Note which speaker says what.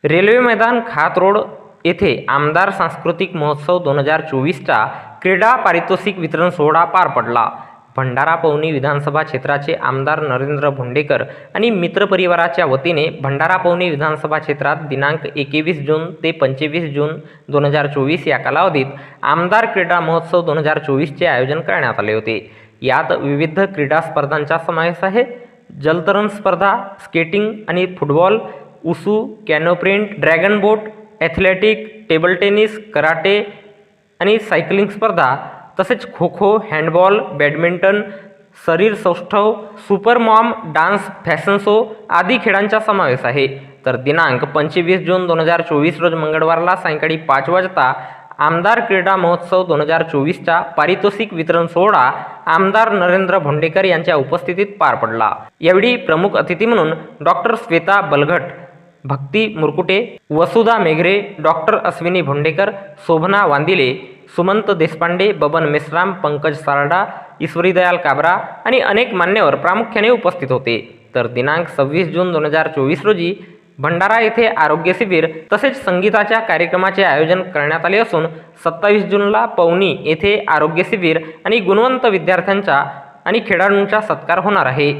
Speaker 1: Railway मैदान खात road येथे आमदार सांस्कृतिक महोत्सव 2024चा क्रीडा पारितोषिक वितरण सोहळा पार पडला. भंडारा पवनी विधानसभा क्षेत्राचे आमदार नरेंद्र भोंडेकर आणि मित्रपरिवाराच्या वतीने भंडारा पवनी विधानसभा क्षेत्रात दिनांक 21 जून ते 25 जून 2024 या कालावधीत आमदार क्रीडा महोत्सव 2024चे आयोजन करण्यात आले होते. यात विविध क्रीडा स्पर्धांचा समावेश आहे. जलतरण स्पर्धा, स्केटिंग आणि football, wushu, canoe sprint, dragon boat, athletic, table tennis, karate आणि सायकलिंग स्पर्धा, तसेच खो खो, हँडबॉल, बॅडमिंटन, शरीर सौष्ठव, super mom, dance, fashion show आदी खेळांचा समावेश आहे. तर दिनांक 25 जून 2024 रोज मंगळवारला सायंकाळी 5 वाजता आमदार क्रीडा महोत्सव 2024चा पारितोषिक वितरण सोहळा आमदार नरेंद्र भोंडेकर यांच्या उपस्थितीत पार पडला. यावेळी प्रमुख अतिथी म्हणून डॉक्टर श्वेता बलघट, भक्ती मुरकुटे, वसुधा मेघरे, डॉक्टर अश्विनी भोंडेकर, शोभना वांदिले, सुमंत देशपांडे, बबन मेश्राम, पंकज सारडा, ईश्वरीदयाल काबरा आणि अनेक मान्यवर प्रामुख्याने उपस्थित होते. तर दिनांक 26 जून 2024 रोजी भंडारा येथे आरोग्य शिबिर तसेच संगीताच्या कार्यक्रमाचे आयोजन करण्यात आले असून 27 जूनला पवनी येथे आरोग्य शिबिर आणि गुणवंत विद्यार्थ्यांचा आणि खेळाडूंचा सत्कार होणार आहे.